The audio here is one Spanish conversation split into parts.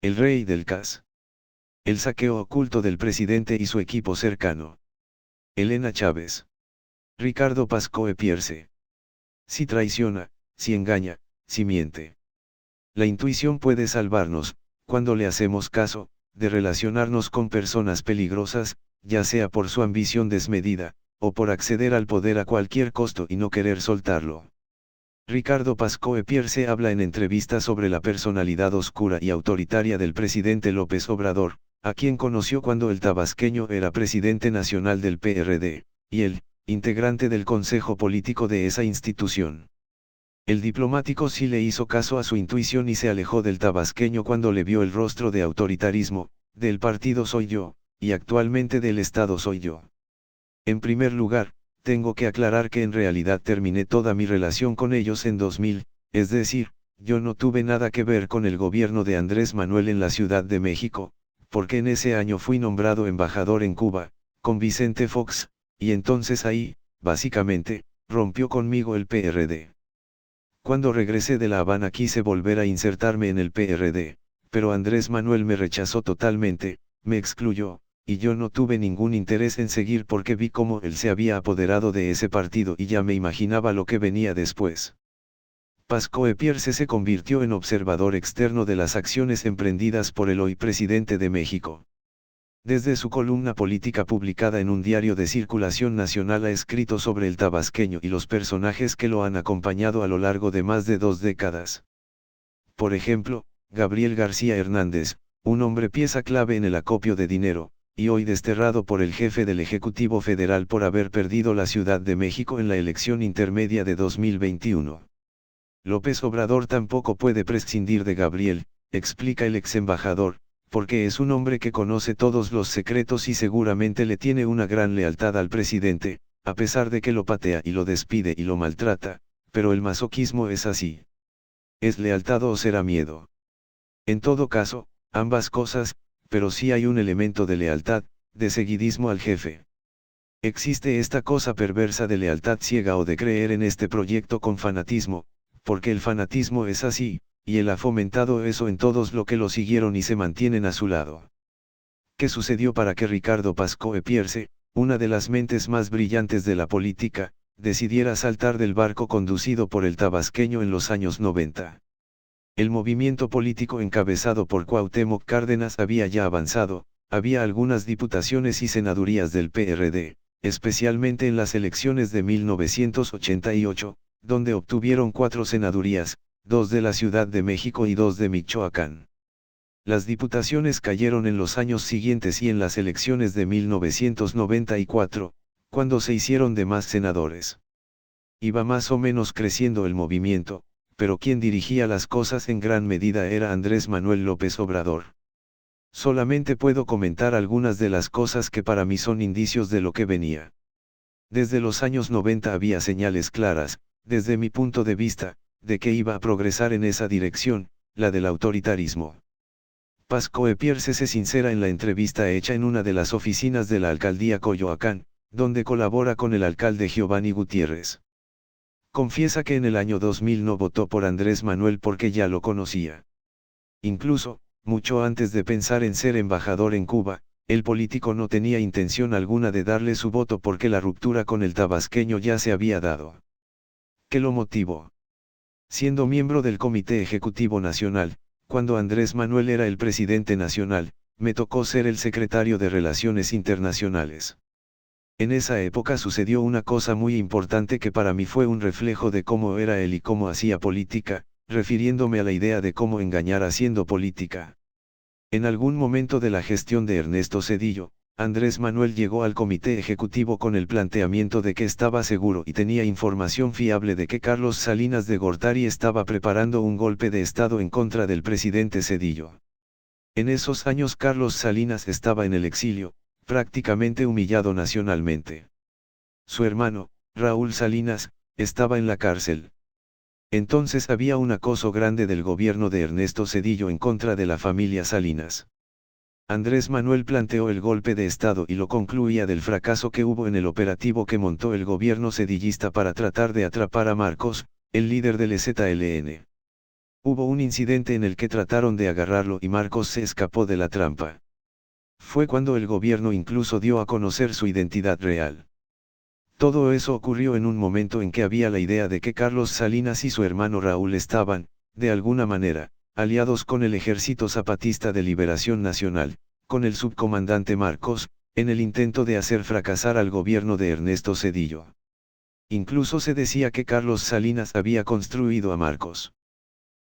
El rey del CAS. El saqueo oculto del presidente y su equipo cercano. Elena Chávez. Ricardo Pascoe Pierce. Si traiciona, si engaña, si miente. La intuición puede salvarnos, cuando le hacemos caso, de relacionarnos con personas peligrosas, ya sea por su ambición desmedida, o por acceder al poder a cualquier costo y no querer soltarlo. Ricardo Pascoe Pierce habla en entrevistas sobre la personalidad oscura y autoritaria del presidente López Obrador, a quien conoció cuando el tabasqueño era presidente nacional del PRD, y él, integrante del consejo político de esa institución. El diplomático sí le hizo caso a su intuición y se alejó del tabasqueño cuando le vio el rostro de autoritarismo, del partido Soy Yo, y actualmente del Estado Soy Yo. En primer lugar, tengo que aclarar que en realidad terminé toda mi relación con ellos en 2000, es decir, yo no tuve nada que ver con el gobierno de Andrés Manuel en la Ciudad de México, porque en ese año fui nombrado embajador en Cuba, con Vicente Fox, y entonces ahí, básicamente, rompió conmigo el PRD. Cuando regresé de La Habana quise volver a insertarme en el PRD, pero Andrés Manuel me rechazó totalmente, me excluyó, y yo no tuve ningún interés en seguir porque vi cómo él se había apoderado de ese partido y ya me imaginaba lo que venía después. Pascoe Pierce se convirtió en observador externo de las acciones emprendidas por el hoy presidente de México. Desde su columna política publicada en un diario de circulación nacional ha escrito sobre el tabasqueño y los personajes que lo han acompañado a lo largo de más de 2 décadas. Por ejemplo, Gabriel García Hernández, un hombre pieza clave en el acopio de dinero, y hoy desterrado por el jefe del Ejecutivo Federal por haber perdido la Ciudad de México en la elección intermedia de 2021. López Obrador tampoco puede prescindir de Gabriel, explica el ex embajador, porque es un hombre que conoce todos los secretos y seguramente le tiene una gran lealtad al presidente, a pesar de que lo patea y lo despide y lo maltrata, pero el masoquismo es así. ¿Es lealtad o será miedo? En todo caso, ambas cosas, pero sí hay un elemento de lealtad, de seguidismo al jefe. Existe esta cosa perversa de lealtad ciega o de creer en este proyecto con fanatismo, porque el fanatismo es así, y él ha fomentado eso en todos los que lo siguieron y se mantienen a su lado. ¿Qué sucedió para que Ricardo Pascoe Pierce, una de las mentes más brillantes de la política, decidiera saltar del barco conducido por el tabasqueño en los años 90? El movimiento político encabezado por Cuauhtémoc Cárdenas había ya avanzado, había algunas diputaciones y senadurías del PRD, especialmente en las elecciones de 1988, donde obtuvieron 4 senadurías, 2 de la Ciudad de México y 2 de Michoacán. Las diputaciones cayeron en los años siguientes y en las elecciones de 1994, cuando se hicieron de más senadores. Iba más o menos creciendo el movimiento, pero quien dirigía las cosas en gran medida era Andrés Manuel López Obrador. Solamente puedo comentar algunas de las cosas que para mí son indicios de lo que venía. Desde los años 90 había señales claras, desde mi punto de vista, de que iba a progresar en esa dirección, la del autoritarismo. Pascoe Pierce se sincera en la entrevista hecha en una de las oficinas de la alcaldía Coyoacán, donde colabora con el alcalde Giovanni Gutiérrez. Confiesa que en el año 2000 no votó por Andrés Manuel porque ya lo conocía. Incluso, mucho antes de pensar en ser embajador en Cuba, el político no tenía intención alguna de darle su voto porque la ruptura con el tabasqueño ya se había dado. ¿Qué lo motivó? Siendo miembro del Comité Ejecutivo Nacional, cuando Andrés Manuel era el presidente nacional, me tocó ser el secretario de Relaciones Internacionales. En esa época sucedió una cosa muy importante que para mí fue un reflejo de cómo era él y cómo hacía política, refiriéndome a la idea de cómo engañar haciendo política. En algún momento de la gestión de Ernesto Zedillo, Andrés Manuel llegó al comité ejecutivo con el planteamiento de que estaba seguro y tenía información fiable de que Carlos Salinas de Gortari estaba preparando un golpe de Estado en contra del presidente Zedillo. En esos años Carlos Salinas estaba en el exilio, prácticamente humillado nacionalmente. Su hermano, Raúl Salinas, estaba en la cárcel. Entonces había un acoso grande del gobierno de Ernesto Zedillo en contra de la familia Salinas. Andrés Manuel planteó el golpe de Estado y lo concluía del fracaso que hubo en el operativo que montó el gobierno zedillista para tratar de atrapar a Marcos, el líder del EZLN. Hubo un incidente en el que trataron de agarrarlo y Marcos se escapó de la trampa. Fue cuando el gobierno incluso dio a conocer su identidad real. Todo eso ocurrió en un momento en que había la idea de que Carlos Salinas y su hermano Raúl estaban, de alguna manera, aliados con el Ejército Zapatista de Liberación Nacional, con el subcomandante Marcos, en el intento de hacer fracasar al gobierno de Ernesto Zedillo. Incluso se decía que Carlos Salinas había construido a Marcos.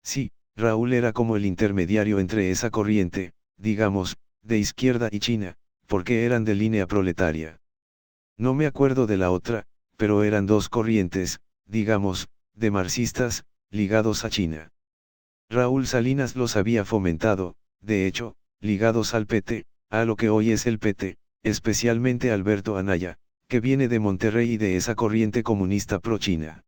Sí, Raúl era como el intermediario entre esa corriente, digamos, de izquierda y China, porque eran de línea proletaria. No me acuerdo de la otra, pero eran dos corrientes, digamos, de marxistas, ligados a China. Raúl Salinas los había fomentado, de hecho, ligados al PT, a lo que hoy es el PT, especialmente Alberto Anaya, que viene de Monterrey y de esa corriente comunista pro-China.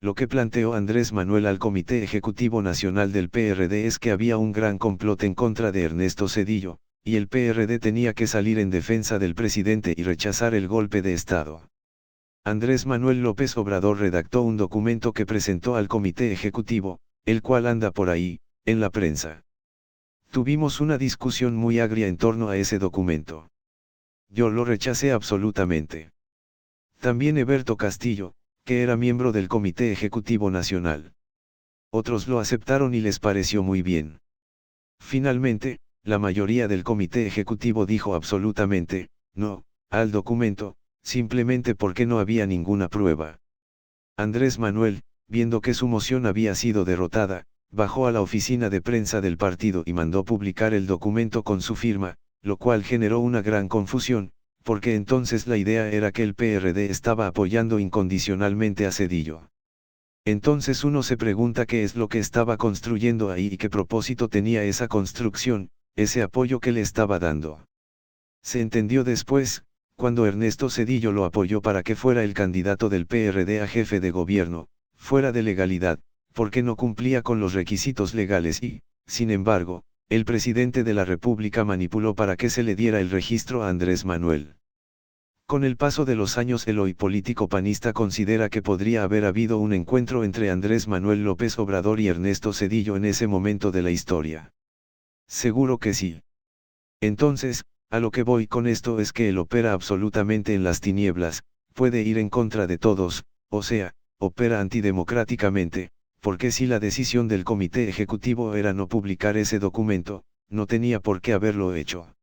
Lo que planteó Andrés Manuel al Comité Ejecutivo Nacional del PRD es que había un gran complot en contra de Ernesto Zedillo, y el PRD tenía que salir en defensa del presidente y rechazar el golpe de Estado. Andrés Manuel López Obrador redactó un documento que presentó al Comité Ejecutivo, el cual anda por ahí, en la prensa. Tuvimos una discusión muy agria en torno a ese documento. Yo lo rechacé absolutamente. También Eberto Castillo, que era miembro del Comité Ejecutivo Nacional. Otros lo aceptaron y les pareció muy bien. Finalmente, la mayoría del Comité Ejecutivo dijo absolutamente, no, al documento, simplemente porque no había ninguna prueba. Andrés Manuel, viendo que su moción había sido derrotada, bajó a la oficina de prensa del partido y mandó publicar el documento con su firma, lo cual generó una gran confusión, porque entonces la idea era que el PRD estaba apoyando incondicionalmente a Zedillo. Entonces uno se pregunta qué es lo que estaba construyendo ahí y qué propósito tenía esa construcción, ese apoyo que le estaba dando. Se entendió después, cuando Ernesto Zedillo lo apoyó para que fuera el candidato del PRD a jefe de gobierno, fuera de legalidad, porque no cumplía con los requisitos legales y, sin embargo, el presidente de la República manipuló para que se le diera el registro a Andrés Manuel. Con el paso de los años el hoy político panista considera que podría haber habido un encuentro entre Andrés Manuel López Obrador y Ernesto Zedillo en ese momento de la historia. Seguro que sí. Entonces, a lo que voy con esto es que él opera absolutamente en las tinieblas, puede ir en contra de todos, o sea, opera antidemocráticamente, porque si la decisión del Comité Ejecutivo era no publicar ese documento, no tenía por qué haberlo hecho.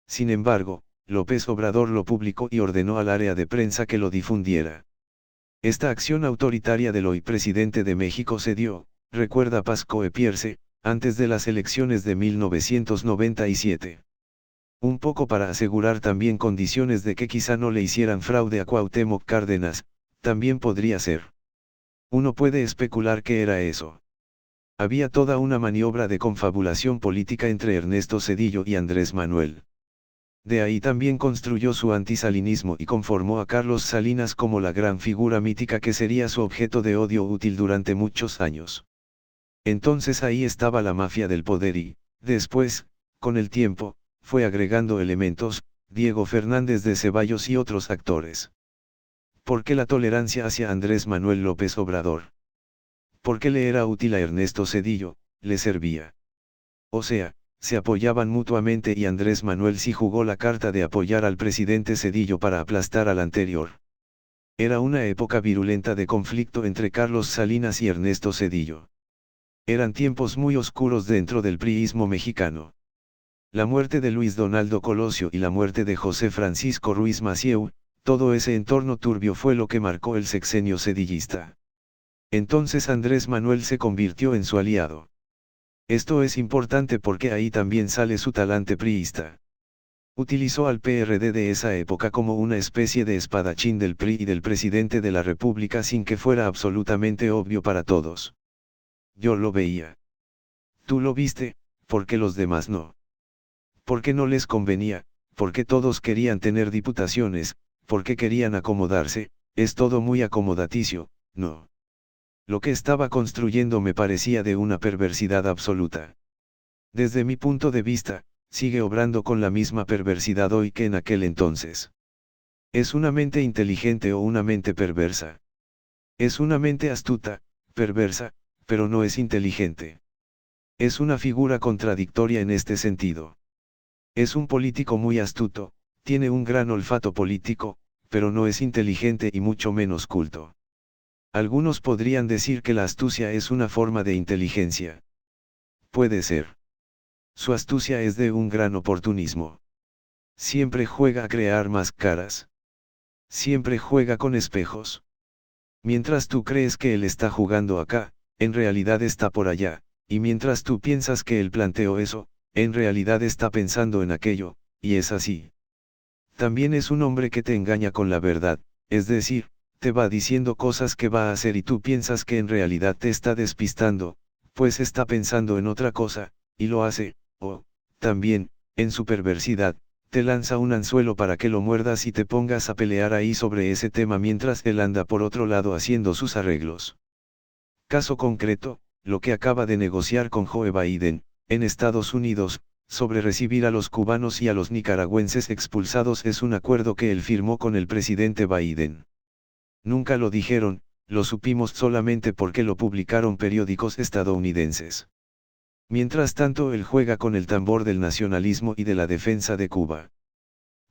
Sin embargo, López Obrador lo publicó y ordenó al área de prensa que lo difundiera. Esta acción autoritaria del hoy presidente de México se dio, recuerda Pascoe Pierce, antes de las elecciones de 1997. Un poco para asegurar también condiciones de que quizá no le hicieran fraude a Cuauhtémoc Cárdenas, también podría ser. Uno puede especular qué era eso. Había toda una maniobra de confabulación política entre Ernesto Zedillo y Andrés Manuel. De ahí también construyó su antisalinismo y conformó a Carlos Salinas como la gran figura mítica que sería su objeto de odio útil durante muchos años. Entonces ahí estaba la mafia del poder y, después, con el tiempo, fue agregando elementos, Diego Fernández de Ceballos y otros actores. ¿Por qué la tolerancia hacia Andrés Manuel López Obrador? Porque le era útil a Ernesto Zedillo, le servía. O sea, se apoyaban mutuamente y Andrés Manuel sí jugó la carta de apoyar al presidente Zedillo para aplastar al anterior. Era una época virulenta de conflicto entre Carlos Salinas y Ernesto Zedillo. Eran tiempos muy oscuros dentro del priismo mexicano. La muerte de Luis Donaldo Colosio y la muerte de José Francisco Ruiz Massieu, todo ese entorno turbio fue lo que marcó el sexenio zedillista. Entonces Andrés Manuel se convirtió en su aliado. Esto es importante porque ahí también sale su talante priista. Utilizó al PRD de esa época como una especie de espadachín del PRI y del presidente de la República sin que fuera absolutamente obvio para todos. Yo lo veía. Tú lo viste, porque los demás no. Porque no les convenía, porque todos querían tener diputaciones, porque querían acomodarse, es todo muy acomodaticio, no. Lo que estaba construyendo me parecía de una perversidad absoluta. Desde mi punto de vista, sigue obrando con la misma perversidad hoy que en aquel entonces. ¿Es una mente inteligente o una mente perversa? Es una mente astuta, perversa, pero no es inteligente. Es una figura contradictoria en este sentido. Es un político muy astuto, tiene un gran olfato político, pero no es inteligente y mucho menos culto. Algunos podrían decir que la astucia es una forma de inteligencia. Puede ser. Su astucia es de un gran oportunismo. Siempre juega a crear máscaras. Siempre juega con espejos. Mientras tú crees que él está jugando acá, en realidad está por allá, y mientras tú piensas que él planteó eso, en realidad está pensando en aquello, y es así. También es un hombre que te engaña con la verdad, es decir, te va diciendo cosas que va a hacer y tú piensas que en realidad te está despistando, pues está pensando en otra cosa, y lo hace, o, también, en su perversidad, te lanza un anzuelo para que lo muerdas y te pongas a pelear ahí sobre ese tema mientras él anda por otro lado haciendo sus arreglos. Caso concreto, lo que acaba de negociar con Joe Biden, en Estados Unidos, sobre recibir a los cubanos y a los nicaragüenses expulsados es un acuerdo que él firmó con el presidente Biden. Nunca lo dijeron, lo supimos solamente porque lo publicaron periódicos estadounidenses. Mientras tanto él juega con el tambor del nacionalismo y de la defensa de Cuba.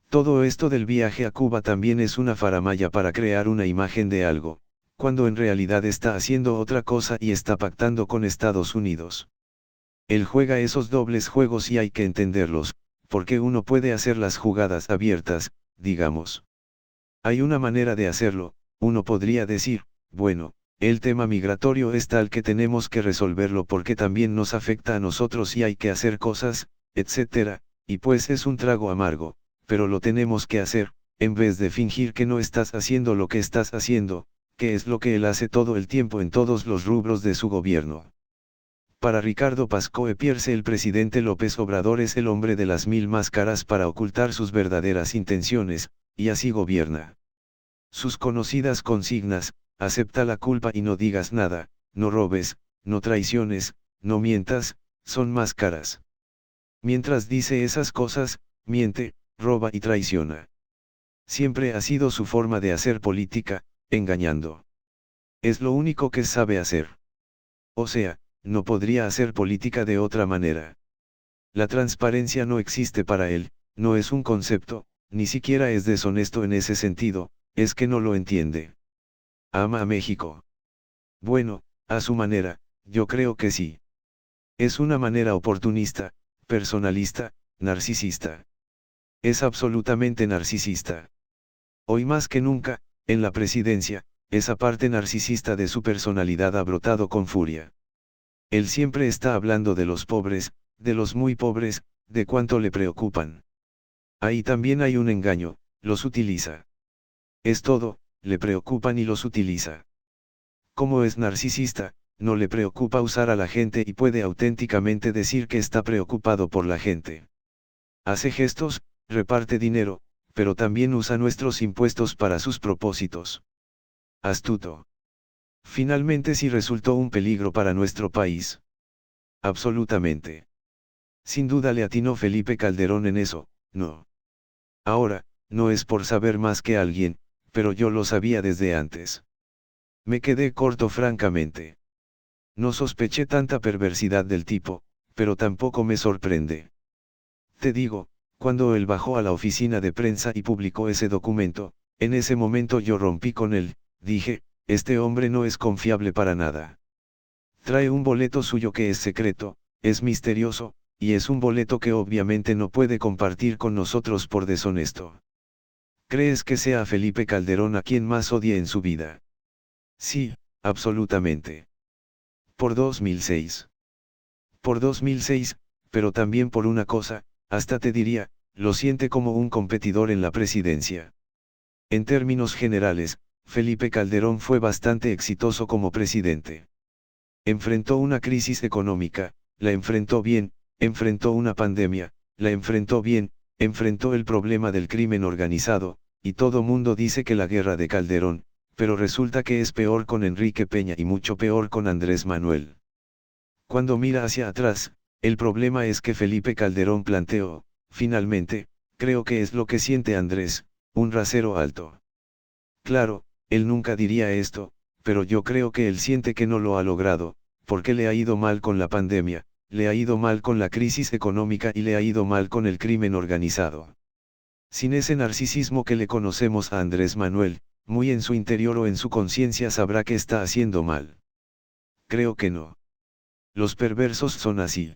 Todo esto del viaje a Cuba también es una faramalla para crear una imagen de algo, cuando en realidad está haciendo otra cosa y está pactando con Estados Unidos. Él juega esos dobles juegos y hay que entenderlos, porque uno puede hacer las jugadas abiertas, digamos. Hay una manera de hacerlo, uno podría decir, bueno, el tema migratorio es tal que tenemos que resolverlo porque también nos afecta a nosotros y hay que hacer cosas, etc., y pues es un trago amargo, pero lo tenemos que hacer, en vez de fingir que no estás haciendo lo que estás haciendo, que es lo que él hace todo el tiempo en todos los rubros de su gobierno. Para Ricardo Pascoe Pierce el presidente López Obrador es el hombre de las 1000 máscaras para ocultar sus verdaderas intenciones, y así gobierna. Sus conocidas consignas, acepta la culpa y no digas nada, no robes, no traiciones, no mientas, son máscaras. Mientras dice esas cosas, miente, roba y traiciona. Siempre ha sido su forma de hacer política, engañando. Es lo único que sabe hacer. O sea, no podría hacer política de otra manera. La transparencia no existe para él, no es un concepto, ni siquiera es deshonesto en ese sentido, es que no lo entiende. ¿Ama a México? Bueno, a su manera, yo creo que sí. Es una manera oportunista, personalista, narcisista. Es absolutamente narcisista. Hoy más que nunca, en la presidencia, esa parte narcisista de su personalidad ha brotado con furia. Él siempre está hablando de los pobres, de los muy pobres, de cuánto le preocupan. Ahí también hay un engaño, los utiliza. Es todo, le preocupan y los utiliza. Como es narcisista, no le preocupa usar a la gente y puede auténticamente decir que está preocupado por la gente. Hace gestos, reparte dinero, pero también usa nuestros impuestos para sus propósitos. Astuto. Finalmente sí resultó un peligro para nuestro país. Absolutamente. Sin duda le atinó Felipe Calderón en eso, no. Ahora, no es por saber más que alguien, pero yo lo sabía desde antes. Me quedé corto francamente. No sospeché tanta perversidad del tipo, pero tampoco me sorprende. Te digo, cuando él bajó a la oficina de prensa y publicó ese documento, en ese momento yo rompí con él, dije, este hombre no es confiable para nada. Trae un boleto suyo que es secreto, es misterioso, y es un boleto que obviamente no puede compartir con nosotros por deshonesto. ¿Crees que sea a Felipe Calderón a quien más odie en su vida? Sí, absolutamente. Por 2006. Por 2006, pero también por una cosa, hasta te diría, lo siente como un competidor en la presidencia. En términos generales, Felipe Calderón fue bastante exitoso como presidente. Enfrentó una crisis económica, la enfrentó bien, enfrentó una pandemia, la enfrentó bien, enfrentó el problema del crimen organizado, y todo mundo dice que la guerra de Calderón, pero resulta que es peor con Enrique Peña y mucho peor con Andrés Manuel. Cuando mira hacia atrás, el problema es que Felipe Calderón planteó, finalmente, creo que es lo que siente Andrés, un rasero alto. Claro, él nunca diría esto, pero yo creo que él siente que no lo ha logrado, porque le ha ido mal con la pandemia, le ha ido mal con la crisis económica y le ha ido mal con el crimen organizado. Sin ese narcisismo que le conocemos a Andrés Manuel, muy en su interior o en su conciencia sabrá que está haciendo mal. Creo que no. Los perversos son así.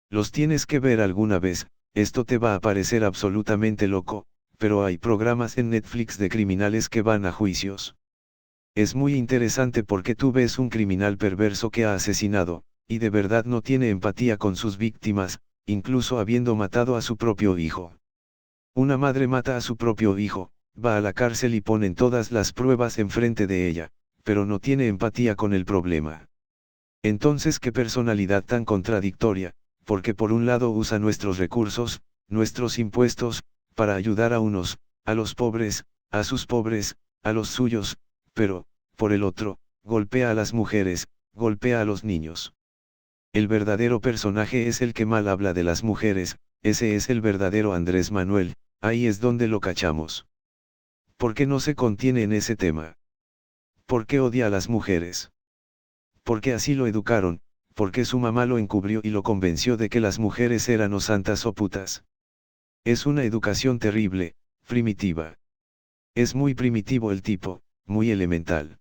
Los tienes que ver alguna vez, esto te va a parecer absolutamente loco, pero hay programas en Netflix de criminales que van a juicios. Es muy interesante porque tú ves un criminal perverso que ha asesinado, y de verdad no tiene empatía con sus víctimas, incluso habiendo matado a su propio hijo. Una madre mata a su propio hijo, va a la cárcel y ponen todas las pruebas enfrente de ella, pero no tiene empatía con el problema. Entonces, qué personalidad tan contradictoria, porque por un lado usa nuestros recursos, nuestros impuestos, para ayudar a unos, a los pobres, a sus pobres, a los suyos, pero, por el otro, golpea a las mujeres, golpea a los niños. El verdadero personaje es el que mal habla de las mujeres, ese es el verdadero Andrés Manuel, ahí es donde lo cachamos. ¿Por qué no se contiene en ese tema? ¿Por qué odia a las mujeres? Porque así lo educaron, porque su mamá lo encubrió y lo convenció de que las mujeres eran o santas o putas. Es una educación terrible, primitiva. Es muy primitivo el tipo, muy elemental.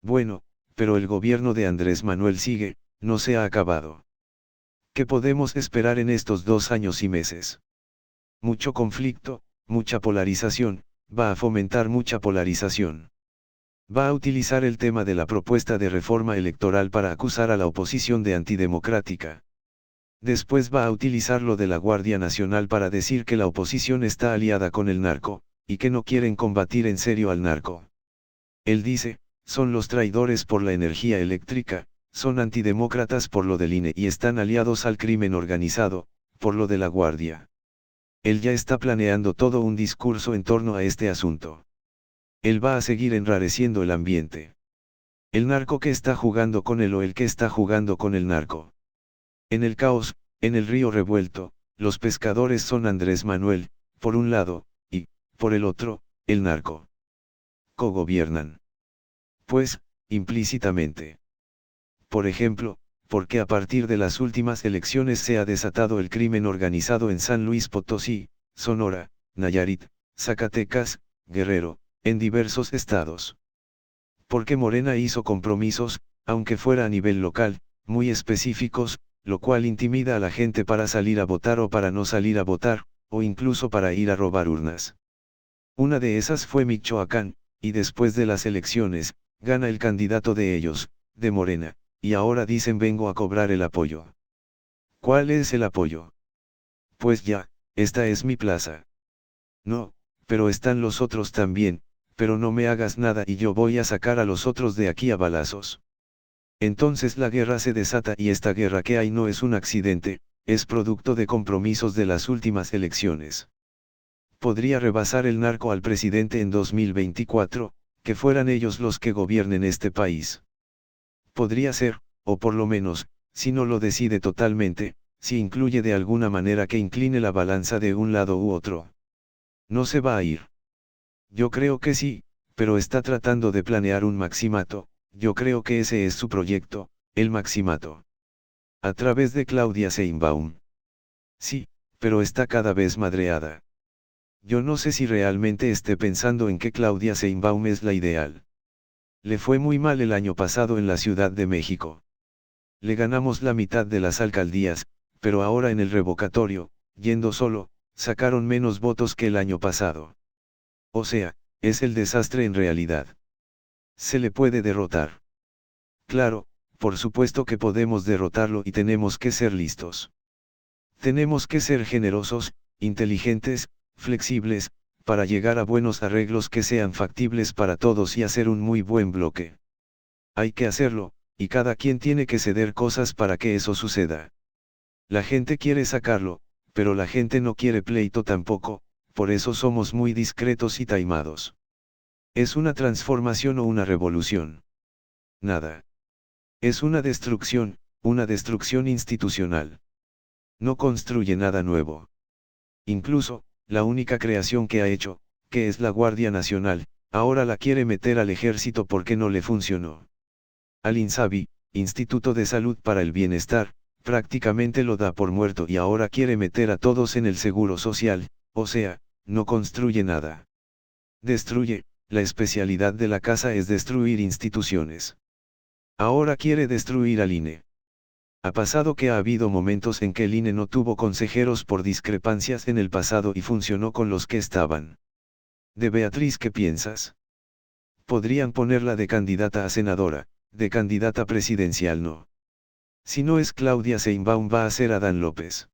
Bueno, pero el gobierno de Andrés Manuel sigue, no se ha acabado. ¿Qué podemos esperar en estos 2 años y meses? Mucho conflicto, mucha polarización, va a fomentar mucha polarización. Va a utilizar el tema de la propuesta de reforma electoral para acusar a la oposición de antidemocrática. Después va a utilizar lo de la Guardia Nacional para decir que la oposición está aliada con el narco, y que no quieren combatir en serio al narco. Él dice, son los traidores por la energía eléctrica, son antidemócratas por lo del INE y están aliados al crimen organizado, por lo de la Guardia. Él ya está planeando todo un discurso en torno a este asunto. Él va a seguir enrareciendo el ambiente. El narco que está jugando con él o el que está jugando con el narco. En el caos, en el río revuelto, los pescadores son Andrés Manuel, por un lado, y, por el otro, el narco. Cogobiernan. Pues, implícitamente. Por ejemplo, porque a partir de las últimas elecciones se ha desatado el crimen organizado en San Luis Potosí, Sonora, Nayarit, Zacatecas, Guerrero, en diversos estados. Porque Morena hizo compromisos, aunque fuera a nivel local, muy específicos, lo cual intimida a la gente para salir a votar o para no salir a votar, o incluso para ir a robar urnas. Una de esas fue Michoacán, y después de las elecciones, gana el candidato de ellos, de Morena, y ahora dicen vengo a cobrar el apoyo. ¿Cuál es el apoyo? Pues ya, esta es mi plaza. No, pero están los otros también, pero no me hagas nada y yo voy a sacar a los otros de aquí a balazos. Entonces la guerra se desata y esta guerra que hay no es un accidente, es producto de compromisos de las últimas elecciones. Podría rebasar el narco al presidente en 2024, que fueran ellos los que gobiernen este país. Podría ser, o por lo menos, si no lo decide totalmente, si incluye de alguna manera que incline la balanza de un lado u otro. No se va a ir. Yo creo que sí, pero está tratando de planear un maximato, yo creo que ese es su proyecto, el maximato. A través de Claudia Sheinbaum. Sí, pero está cada vez madreada. Yo no sé si realmente esté pensando en que Claudia Sheinbaum es la ideal. Le fue muy mal el año pasado en la Ciudad de México. Le ganamos la mitad de las alcaldías, pero ahora en el revocatorio, yendo solo, sacaron menos votos que el año pasado. O sea, es el desastre en realidad. ¿Se le puede derrotar? Claro, por supuesto que podemos derrotarlo y tenemos que ser listos. Tenemos que ser generosos, inteligentes, flexibles, para llegar a buenos arreglos que sean factibles para todos y hacer un muy buen bloque. Hay que hacerlo, y cada quien tiene que ceder cosas para que eso suceda. La gente quiere sacarlo, pero la gente no quiere pleito tampoco, por eso somos muy discretos y taimados. ¿Es una transformación o una revolución? Nada. Es una destrucción institucional. No construye nada nuevo. Incluso, la única creación que ha hecho, que es la Guardia Nacional, ahora la quiere meter al ejército porque no le funcionó. Al Insabi, Instituto de Salud para el Bienestar, prácticamente lo da por muerto y ahora quiere meter a todos en el seguro social, o sea, no construye nada. Destruye, la especialidad de la casa es destruir instituciones. Ahora quiere destruir al INE. Ha pasado que ha habido momentos en que el INE no tuvo consejeros por discrepancias en el pasado y funcionó con los que estaban. De Beatriz, ¿qué piensas? Podrían ponerla de candidata a senadora, de candidata presidencial no. Si no es Claudia Sheinbaum va a ser Adán López.